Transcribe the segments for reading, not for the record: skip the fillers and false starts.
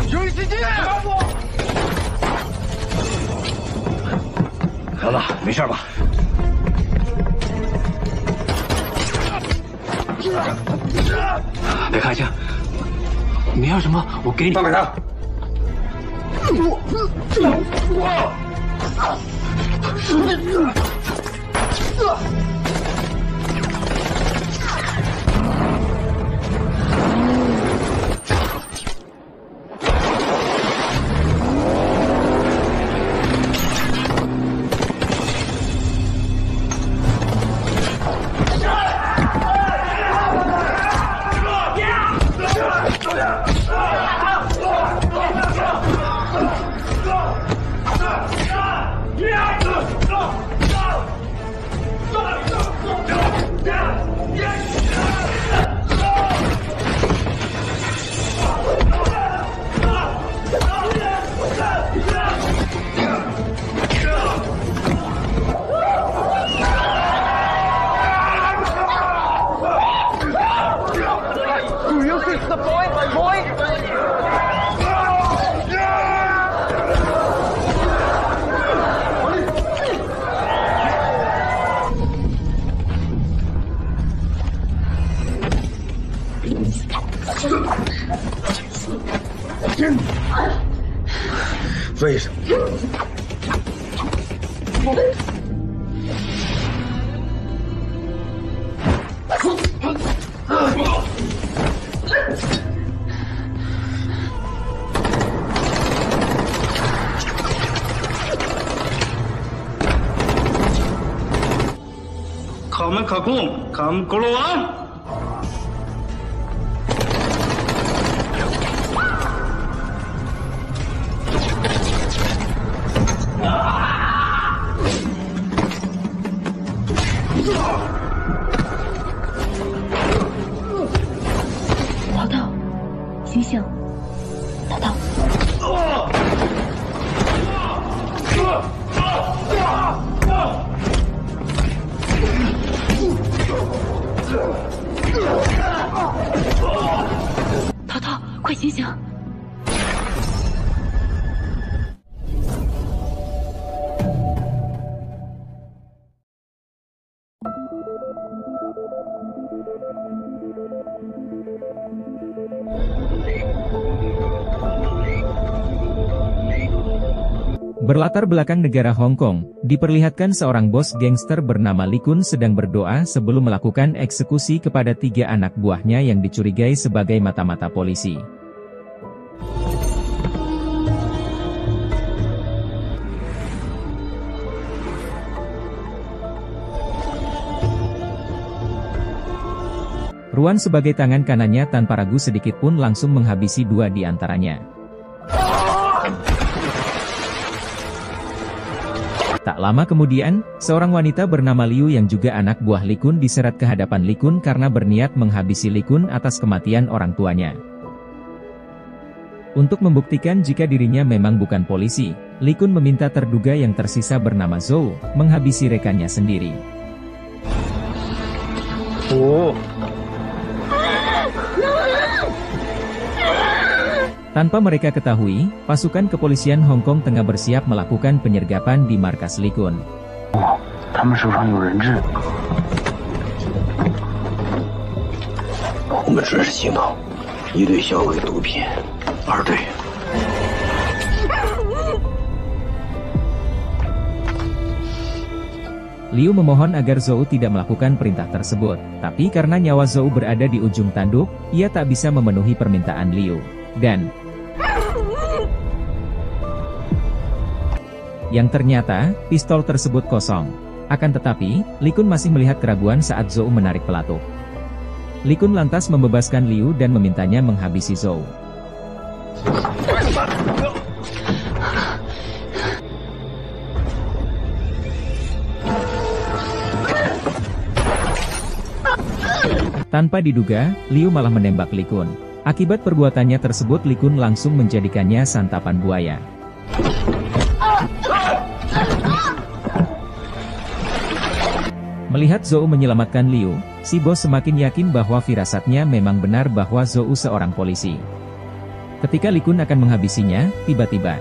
有一只鸡！老大，没事吧？别开枪！你要什么，我给你。放开他！为什么？Kamu kagum, kamu keluar. Berlatar belakang negara Hong Kong, diperlihatkan seorang bos gangster bernama Lee Kun sedang berdoa sebelum melakukan eksekusi kepada 3 anak buahnya yang dicurigai sebagai mata-mata polisi. Ruan sebagai tangan kanannya tanpa ragu sedikit pun langsung menghabisi 2 di antaranya. Tak lama kemudian, seorang wanita bernama Liu yang juga anak buah Lee Kun diseret ke hadapan Lee Kun karena berniat menghabisi Lee Kun atas kematian orang tuanya. Untuk membuktikan jika dirinya memang bukan polisi, Lee Kun meminta terduga yang tersisa bernama Zhou, menghabisi rekannya sendiri. Tanpa mereka ketahui, pasukan kepolisian Hong Kong tengah bersiap melakukan penyergapan di markas Lee Kun. Liu memohon agar Zhou tidak melakukan perintah tersebut, tapi karena nyawa Zhou berada di ujung tanduk, ia tak bisa memenuhi permintaan Liu. Dan yang ternyata, pistol tersebut kosong. Akan tetapi, Lee Kun masih melihat keraguan saat Zhou menarik pelatuk. Lee Kun lantas membebaskan Liu dan memintanya menghabisi Zhou. Tanpa diduga, Liu malah menembak Lee Kun. Akibat perbuatannya tersebut Lee Kun langsung menjadikannya santapan buaya. Melihat Zhou menyelamatkan Liu, si bos semakin yakin bahwa firasatnya memang benar bahwa Zhou seorang polisi. Ketika Li Kun akan menghabisinya, tiba-tiba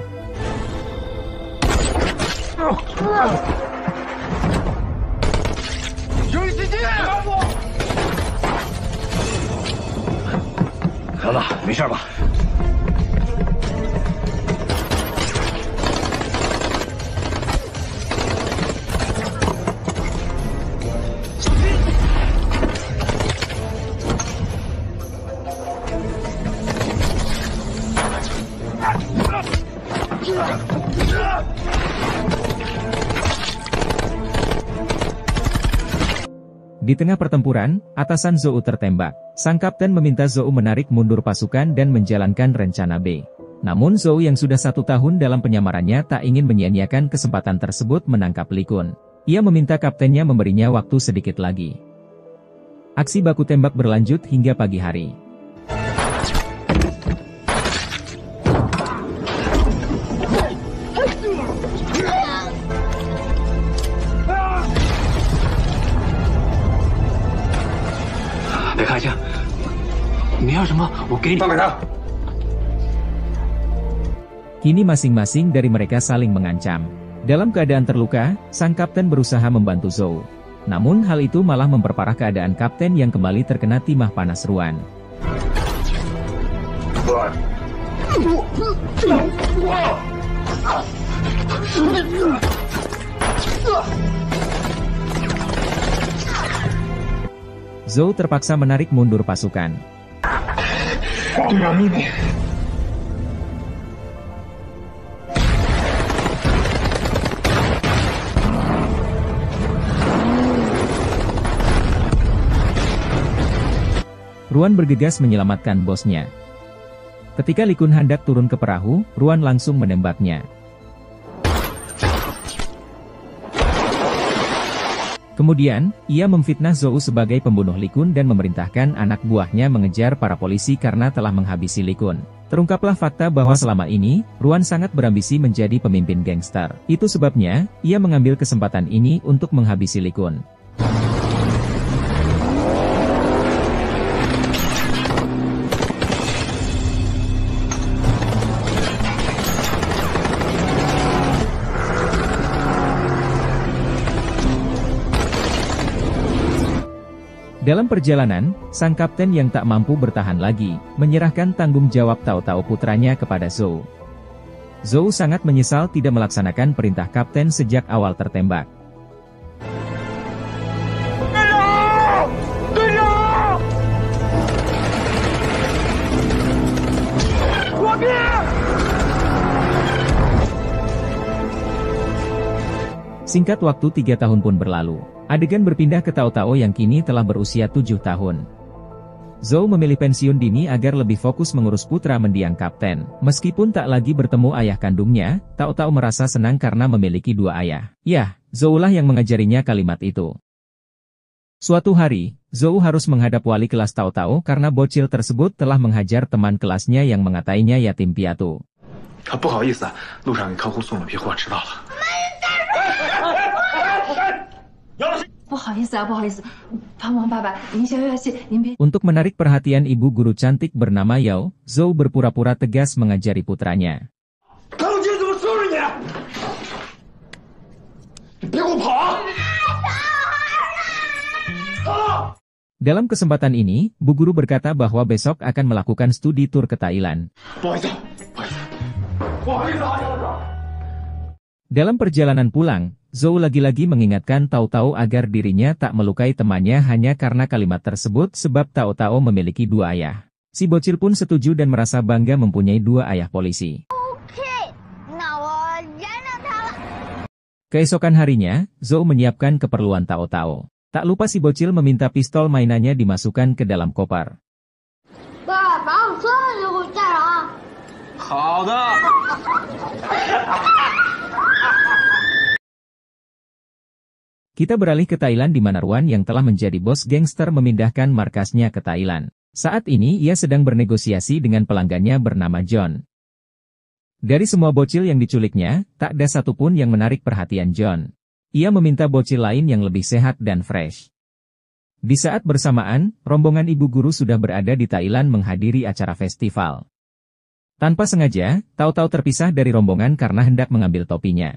di tengah pertempuran, atasan Zhou tertembak. Sang kapten meminta Zhou menarik mundur pasukan dan menjalankan rencana B. Namun Zhou yang sudah 1 tahun dalam penyamarannya tak ingin menyia-nyiakan kesempatan tersebut menangkap Li Kun. Ia meminta kaptennya memberinya waktu sedikit lagi. Aksi baku tembak berlanjut hingga pagi hari. Kini masing-masing dari mereka saling mengancam. Dalam keadaan terluka, sang kapten berusaha membantu Zhou. Namun hal itu malah memperparah keadaan kapten yang kembali terkena timah panas ruan. Zhou terpaksa menarik mundur pasukan. Ruan bergegas menyelamatkan bosnya. Ketika Li Kun hendak turun ke perahu, Ruan langsung menembaknya. Kemudian, ia memfitnah Zhou sebagai pembunuh Li Kun dan memerintahkan anak buahnya mengejar para polisi karena telah menghabisi Li Kun. Terungkaplah fakta bahwa selama ini, Ruan sangat berambisi menjadi pemimpin gangster. Itu sebabnya, ia mengambil kesempatan ini untuk menghabisi Li Kun. Dalam perjalanan, sang kapten yang tak mampu bertahan lagi, menyerahkan tanggung jawab Tao Tao putranya kepada Zhou. Zhou sangat menyesal tidak melaksanakan perintah kapten sejak awal tertembak. Singkat waktu 3 tahun pun berlalu. Adegan berpindah ke Tao Tao yang kini telah berusia 7 tahun. Zhou memilih pensiun dini agar lebih fokus mengurus putra mendiang kapten. Meskipun tak lagi bertemu ayah kandungnya, Tao Tao merasa senang karena memiliki 2 ayah. Yah, Zhou lah yang mengajarinya kalimat itu. Suatu hari, Zhou harus menghadap wali kelas Tao Tao karena bocil tersebut telah menghajar teman kelasnya yang mengatainya yatim piatu. 不好意思啊，路上给客户送了批货，迟到了。不好意思啊，不好意思，庞王爸爸，您消消气，您别。 Untuk menarik perhatian ibu guru cantik bernama Yao, Zhou berpura-pura tegas mengajari putranya. Dalam kesempatan ini, Bu Guru berkata bahwa besok akan melakukan studi tur ke Thailand. Dalam perjalanan pulang, Zhou lagi-lagi mengingatkan Tao Tao agar dirinya tak melukai temannya hanya karena kalimat tersebut sebab Tao Tao memiliki 2 ayah. Si bocil pun setuju dan merasa bangga mempunyai 2 ayah polisi. Keesokan harinya, Zhou menyiapkan keperluan Tao Tao. Tak lupa si bocil meminta pistol mainannya dimasukkan ke dalam koper. Kita beralih ke Thailand di mana Ruan yang telah menjadi bos gangster memindahkan markasnya ke Thailand. Saat ini ia sedang bernegosiasi dengan pelanggannya bernama John. Dari semua bocil yang diculiknya, tak ada satupun yang menarik perhatian John. Ia meminta bocil lain yang lebih sehat dan fresh. Di saat bersamaan, rombongan ibu guru sudah berada di Thailand menghadiri acara festival. Tanpa sengaja, Tao Tao terpisah dari rombongan karena hendak mengambil topinya.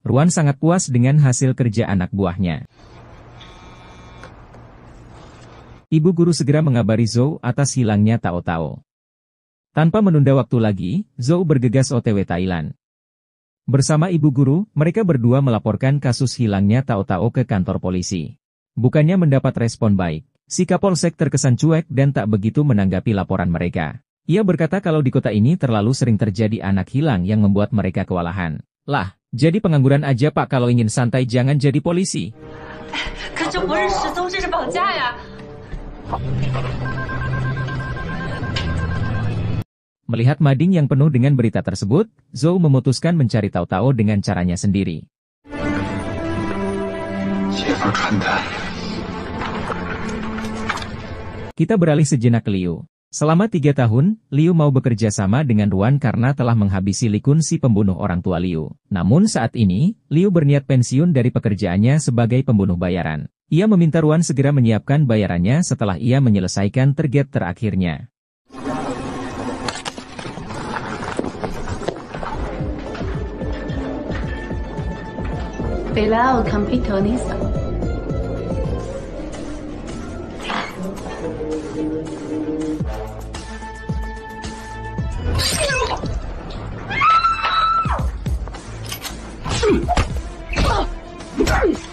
Ruan sangat puas dengan hasil kerja anak buahnya. Ibu guru segera mengabari Zhou atas hilangnya Tao Tao. Tanpa menunda waktu lagi, Zhou bergegas OTW Thailand. Bersama ibu guru, mereka berdua melaporkan kasus hilangnya Tao Tao ke kantor polisi. Bukannya mendapat respon baik, si Kapolsek terkesan cuek dan tak begitu menanggapi laporan mereka. Ia berkata kalau di kota ini terlalu sering terjadi anak hilang yang membuat mereka kewalahan. Lah, jadi pengangguran aja Pak, kalau ingin santai jangan jadi polisi. Melihat mading yang penuh dengan berita tersebut, Zhou memutuskan mencari Tao Tao dengan caranya sendiri. Kita beralih sejenak ke Liu. Selama 3 tahun, Liu mau bekerja sama dengan Ruan karena telah menghabisi Li Kun, si pembunuh orang tua Liu. Namun saat ini, Liu berniat pensiun dari pekerjaannya sebagai pembunuh bayaran. Ia meminta Ruan segera menyiapkan bayarannya setelah ia menyelesaikan target terakhirnya.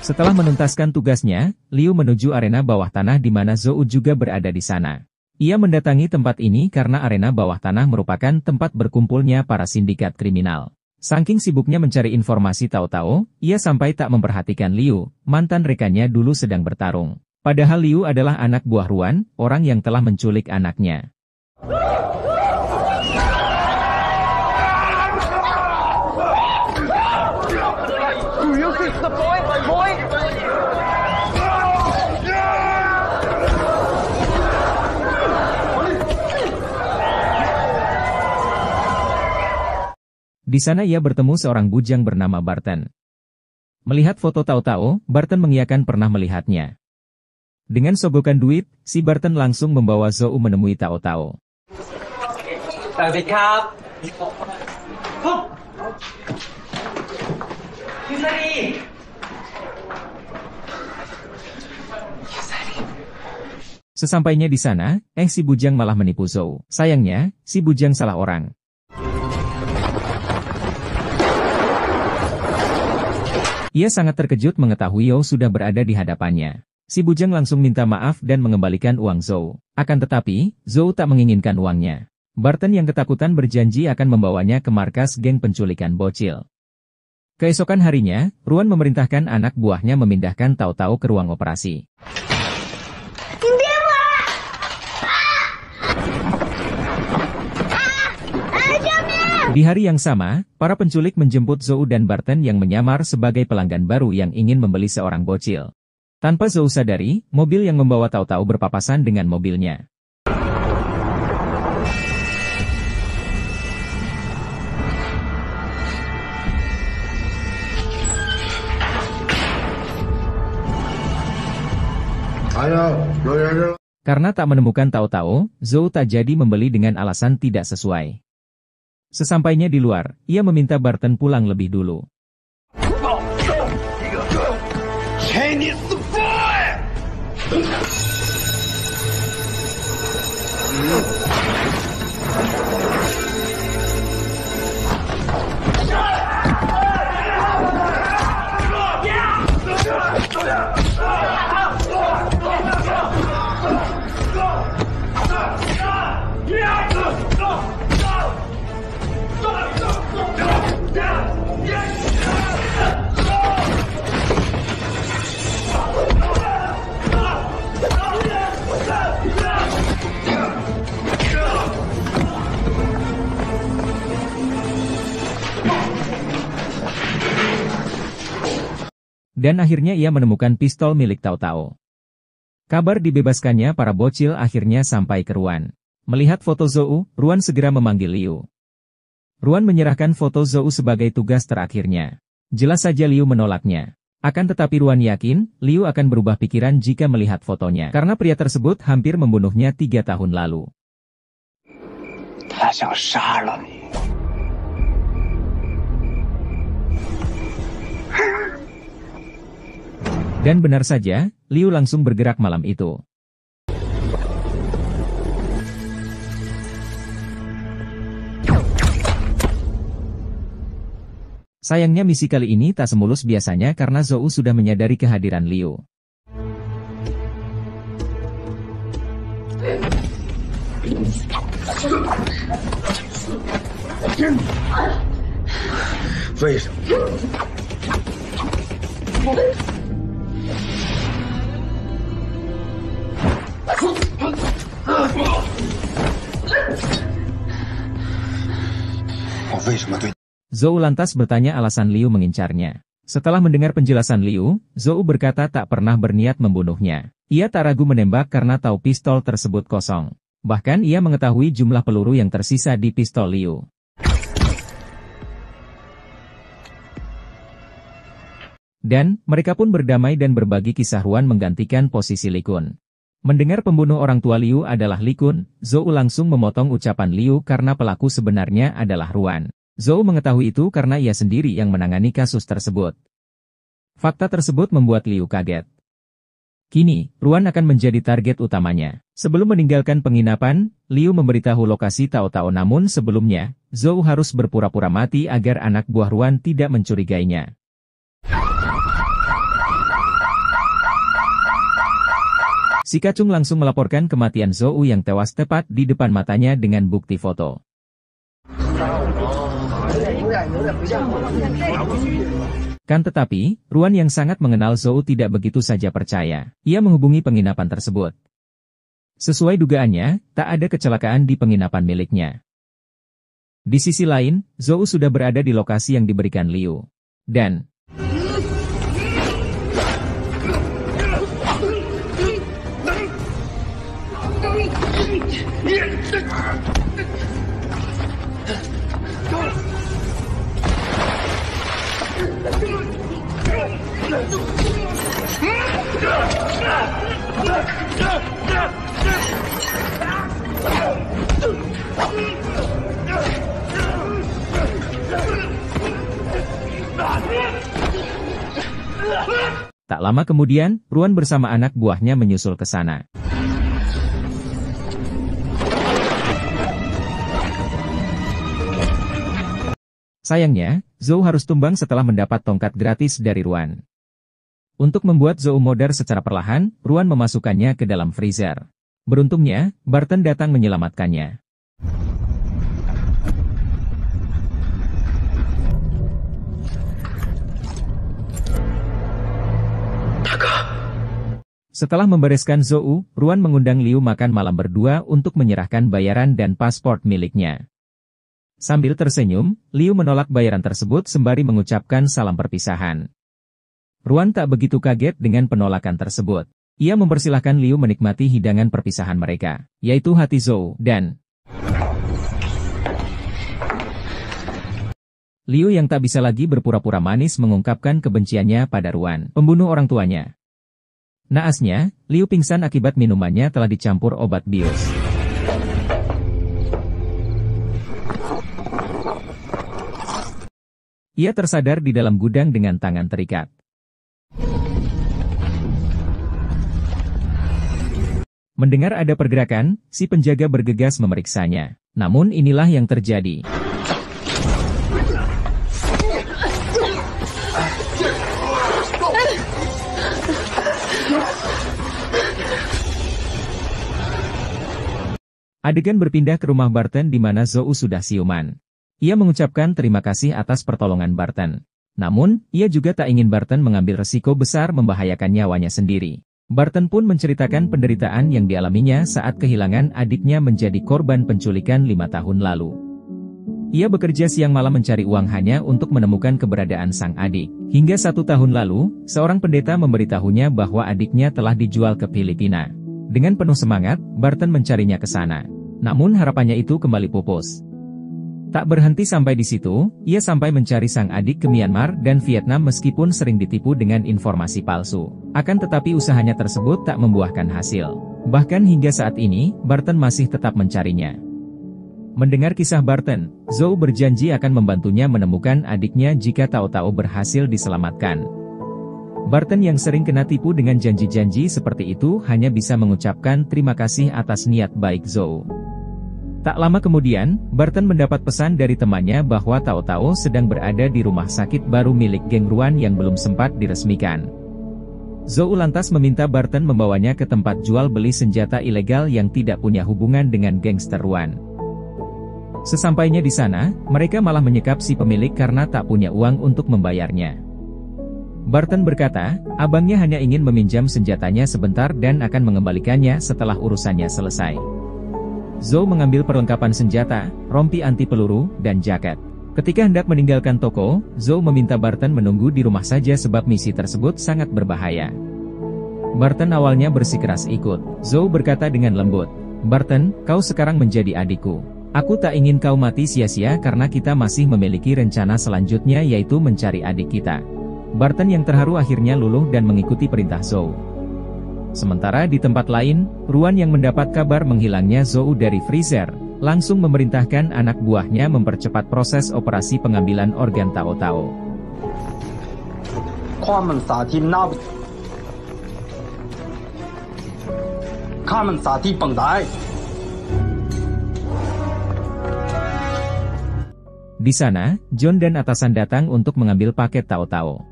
Setelah menuntaskan tugasnya, Liu menuju arena bawah tanah di mana Zhou juga berada di sana. Ia mendatangi tempat ini karena arena bawah tanah merupakan tempat berkumpulnya para sindikat kriminal. Saking sibuknya mencari informasi Tao Tao, ia sampai tak memperhatikan Liu, mantan rekannya dulu sedang bertarung. Padahal Liu adalah anak buah Ruan, orang yang telah menculik anaknya. Di sana ia bertemu seorang bujang bernama Barton. Melihat foto Tao Tao, Barton mengiyakan pernah melihatnya. Dengan sogokan duit, si Barton langsung membawa Zhou menemui Tao Tao. Sesampainya di sana, si bujang malah menipu Zhou. Sayangnya, si bujang salah orang. Ia sangat terkejut mengetahui Zhou sudah berada di hadapannya. Si bujang langsung minta maaf dan mengembalikan uang Zhou. Akan tetapi, Zhou tak menginginkan uangnya. Barton yang ketakutan berjanji akan membawanya ke markas geng penculikan bocil. Keesokan harinya, Ruan memerintahkan anak buahnya memindahkan Tao Tao ke ruang operasi. Di hari yang sama, para penculik menjemput Zhou dan Barton yang menyamar sebagai pelanggan baru yang ingin membeli seorang bocil. Tanpa Zhou sadari, mobil yang membawa Tao Tao berpapasan dengan mobilnya. Karena tak menemukan Tao Tao, Zhou tak jadi membeli dengan alasan tidak sesuai. Sesampainya di luar, ia meminta Barton pulang lebih dulu. Dan akhirnya ia menemukan pistol milik Tao Tao. Kabar dibebaskannya para bocil akhirnya sampai ke Ruan. Melihat foto Zhou, Ruan segera memanggil Liu. Ruan menyerahkan foto Zhou sebagai tugas terakhirnya. Jelas saja Liu menolaknya. Akan tetapi Ruan yakin, Liu akan berubah pikiran jika melihat fotonya. Karena pria tersebut hampir membunuhnya 3 tahun lalu. Dan benar saja, Liu langsung bergerak malam itu. Sayangnya misi kali ini tak semulus biasanya karena Zhou sudah menyadari kehadiran Liu. Zhou lantas bertanya alasan Liu mengincarnya. Setelah mendengar penjelasan Liu, Zhou berkata tak pernah berniat membunuhnya. Ia tak ragu menembak karena tahu pistol tersebut kosong. Bahkan ia mengetahui jumlah peluru yang tersisa di pistol Liu. Dan, mereka pun berdamai dan berbagi kisah Ruan menggantikan posisi Li Kun. Mendengar pembunuh orang tua Liu adalah Li Kun, Zhou langsung memotong ucapan Liu karena pelaku sebenarnya adalah Ruan. Zhou mengetahui itu karena ia sendiri yang menangani kasus tersebut. Fakta tersebut membuat Liu kaget. Kini, Ruan akan menjadi target utamanya. Sebelum meninggalkan penginapan, Liu memberitahu lokasi Tao Tao namun sebelumnya, Zhou harus berpura-pura mati agar anak buah Ruan tidak mencurigainya. Si kacung langsung melaporkan kematian Zhou yang tewas tepat di depan matanya dengan bukti foto. Kan tetapi, Ruan yang sangat mengenal Zhou tidak begitu saja percaya. Ia menghubungi penginapan tersebut. Sesuai dugaannya, tak ada kecelakaan di penginapan miliknya. Di sisi lain, Zhou sudah berada di lokasi yang diberikan Liu. Dan tak lama kemudian, Ruan bersama anak buahnya menyusul ke sana. Sayangnya, Zhou harus tumbang setelah mendapat tongkat gratis dari Ruan. Untuk membuat Zhou modar secara perlahan, Ruan memasukkannya ke dalam freezer. Beruntungnya, Barton datang menyelamatkannya. Setelah membereskan Zhou, Ruan mengundang Liu makan malam berdua untuk menyerahkan bayaran dan paspor miliknya. Sambil tersenyum, Liu menolak bayaran tersebut sembari mengucapkan salam perpisahan. Ruan tak begitu kaget dengan penolakan tersebut. Ia mempersilahkan Liu menikmati hidangan perpisahan mereka, yaitu hati Zhou, dan Liu yang tak bisa lagi berpura-pura manis mengungkapkan kebenciannya pada Ruan, pembunuh orang tuanya. Naasnya, Liu pingsan akibat minumannya telah dicampur obat bius. Ia tersadar di dalam gudang dengan tangan terikat. Mendengar ada pergerakan, si penjaga bergegas memeriksanya. Namun inilah yang terjadi. Adegan berpindah ke rumah Barton di mana Zhou sudah siuman. Ia mengucapkan terima kasih atas pertolongan Barton. Namun, ia juga tak ingin Barton mengambil resiko besar membahayakan nyawanya sendiri. Barton pun menceritakan penderitaan yang dialaminya saat kehilangan adiknya menjadi korban penculikan 5 tahun lalu. Ia bekerja siang malam mencari uang hanya untuk menemukan keberadaan sang adik. Hingga 1 tahun lalu, seorang pendeta memberitahunya bahwa adiknya telah dijual ke Filipina. Dengan penuh semangat, Barton mencarinya ke sana. Namun harapannya itu kembali pupus. Tak berhenti sampai di situ, ia sampai mencari sang adik ke Myanmar dan Vietnam meskipun sering ditipu dengan informasi palsu. Akan tetapi usahanya tersebut tak membuahkan hasil. Bahkan hingga saat ini, Barton masih tetap mencarinya. Mendengar kisah Barton, Zhou berjanji akan membantunya menemukan adiknya jika tahu-tahu berhasil diselamatkan. Barton yang sering kena tipu dengan janji-janji seperti itu hanya bisa mengucapkan terima kasih atas niat baik Zhou. Tak lama kemudian, Barton mendapat pesan dari temannya bahwa tahu-tahu sedang berada di rumah sakit baru milik geng Ruan yang belum sempat diresmikan. Zhou lantas meminta Barton membawanya ke tempat jual beli senjata ilegal yang tidak punya hubungan dengan gangster Ruan. Sesampainya di sana, mereka malah menyekap si pemilik karena tak punya uang untuk membayarnya. Barton berkata, abangnya hanya ingin meminjam senjatanya sebentar dan akan mengembalikannya setelah urusannya selesai. Zhou mengambil perlengkapan senjata, rompi anti peluru, dan jaket. Ketika hendak meninggalkan toko, Zhou meminta Barton menunggu di rumah saja sebab misi tersebut sangat berbahaya. Barton awalnya bersikeras ikut. Zhou berkata dengan lembut, "Barton, kau sekarang menjadi adikku. Aku tak ingin kau mati sia-sia karena kita masih memiliki rencana selanjutnya yaitu mencari adik kita." Barton yang terharu akhirnya luluh dan mengikuti perintah Zhou. Sementara di tempat lain, Ruan yang mendapat kabar menghilangnya Zhou dari freezer, langsung memerintahkan anak buahnya mempercepat proses operasi pengambilan organ Tao Tao. Di sana, John dan atasan datang untuk mengambil paket Tao Tao.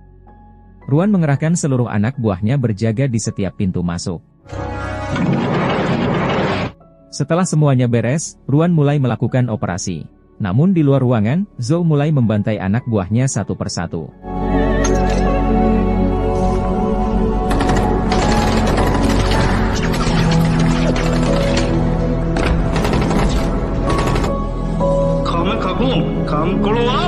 Ruan mengerahkan seluruh anak buahnya berjaga di setiap pintu masuk. Setelah semuanya beres, Ruan mulai melakukan operasi. Namun di luar ruangan, Zhou mulai membantai anak buahnya satu persatu. Kamu keluar!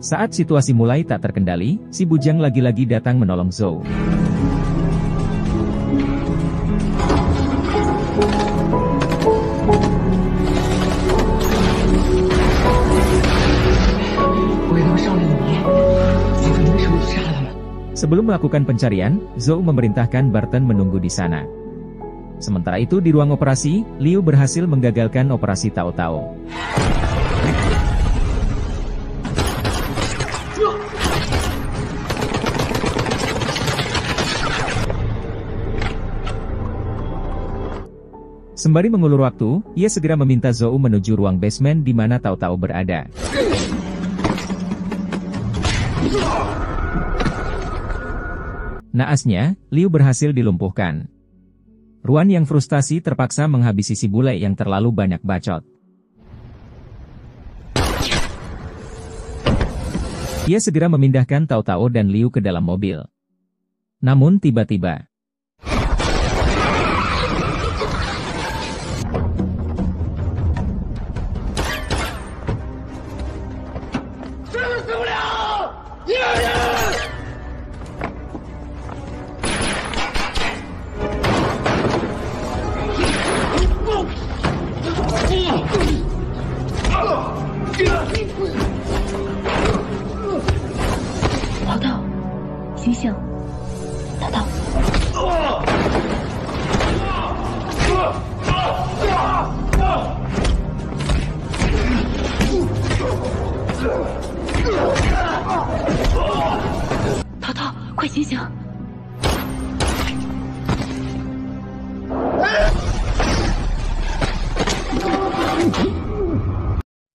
Saat situasi mulai tak terkendali, si bujang lagi-lagi datang menolong Zhou. Sebelum melakukan pencarian, Zhou memerintahkan Barton menunggu di sana. Sementara itu di ruang operasi, Liu berhasil menggagalkan operasi Tao Tao. Sembari mengulur waktu, ia segera meminta Zhou menuju ruang basement di mana Tao Tao berada. Naasnya, Liu berhasil dilumpuhkan. Ruan yang frustasi terpaksa menghabisi si bule yang terlalu banyak bacot. Ia segera memindahkan Tao Tao dan Liu ke dalam mobil. Namun tiba-tiba,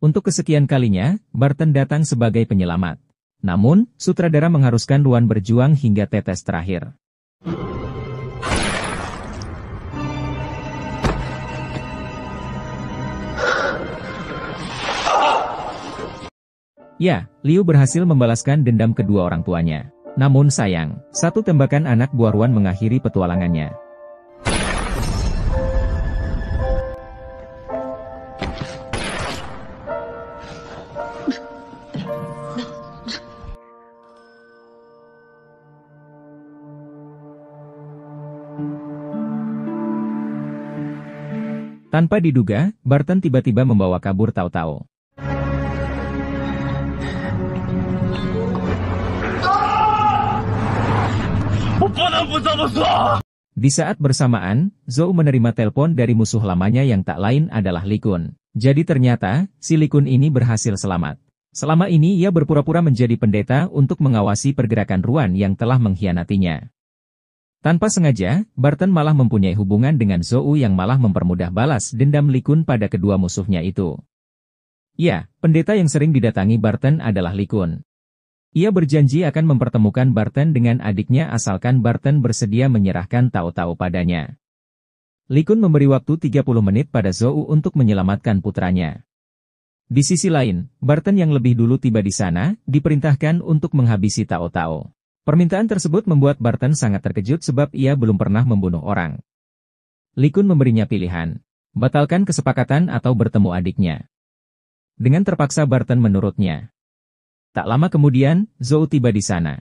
untuk kesekian kalinya, Barton datang sebagai penyelamat. Namun, sutradara mengharuskan Ruan berjuang hingga tetes terakhir. Ya, Liu berhasil membalaskan dendam kedua orang tuanya. Namun sayang, satu tembakan anak buah Ruan mengakhiri petualangannya. Tanpa diduga, Barton tiba-tiba membawa kabur Tao Tao. Di saat bersamaan, Zhou menerima telepon dari musuh lamanya yang tak lain adalah Li Kun. Jadi ternyata, si Li Kun ini berhasil selamat. Selama ini ia berpura-pura menjadi pendeta untuk mengawasi pergerakan Ruan yang telah mengkhianatinya. Tanpa sengaja, Barton malah mempunyai hubungan dengan Zhou yang malah mempermudah balas dendam Li Kun pada kedua musuhnya itu. Ya, pendeta yang sering didatangi Barton adalah Li Kun. Ia berjanji akan mempertemukan Barton dengan adiknya asalkan Barton bersedia menyerahkan Tao Tao padanya. Li Kun memberi waktu 30 menit pada Zhou untuk menyelamatkan putranya. Di sisi lain, Barton yang lebih dulu tiba di sana, diperintahkan untuk menghabisi Tao Tao. Permintaan tersebut membuat Barton sangat terkejut sebab ia belum pernah membunuh orang. Li Kun memberinya pilihan, batalkan kesepakatan atau bertemu adiknya. Dengan terpaksa Barton menurutnya. Tak lama kemudian, Zhou tiba di sana.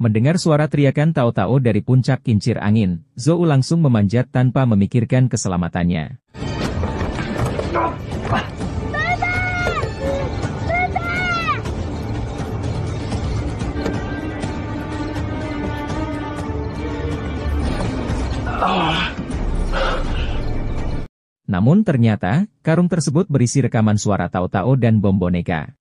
Mendengar suara teriakan Tao Tao dari puncak kincir angin, Zhou langsung memanjat tanpa memikirkan keselamatannya. Namun ternyata, karung tersebut berisi rekaman suara Tao Tao dan bom boneka.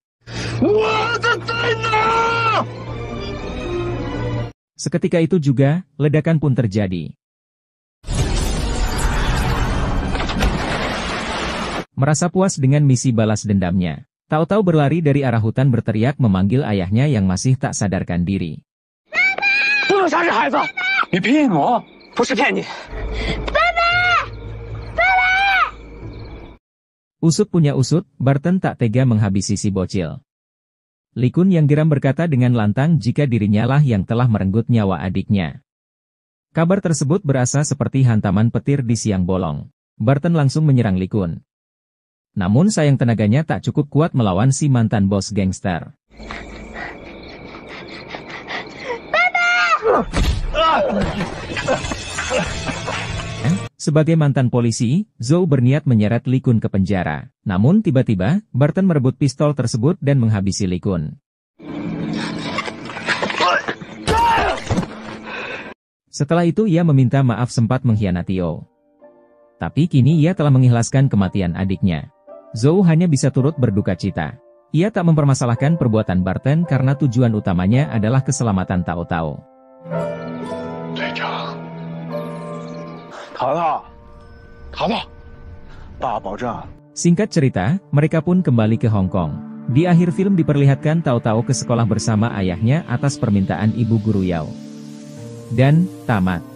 Seketika itu juga, ledakan pun terjadi. Merasa puas dengan misi balas dendamnya, Tao Tao berlari dari arah hutan berteriak memanggil ayahnya yang masih tak sadarkan diri. Usut punya usut, Barton tak tega menghabisi si bocil. Li Kun yang geram berkata dengan lantang jika dirinya lah yang telah merenggut nyawa adiknya. Kabar tersebut berasa seperti hantaman petir di siang bolong. Barton langsung menyerang Li Kun. Namun sayang tenaganya tak cukup kuat melawan si mantan bos gangster. Sebagai mantan polisi, Zhou berniat menyeret Li Kun ke penjara. Namun tiba-tiba, Barton merebut pistol tersebut dan menghabisi Li Kun. Setelah itu ia meminta maaf sempat mengkhianati Zhou. Tapi kini ia telah mengikhlaskan kematian adiknya. Zhou hanya bisa turut berduka cita. Ia tak mempermasalahkan perbuatan Barton karena tujuan utamanya adalah keselamatan Tao Tao. Singkat cerita, mereka pun kembali ke Hong Kong. Di akhir film diperlihatkan Tao Tao ke sekolah bersama ayahnya atas permintaan ibu guru Yao. Dan, tamat.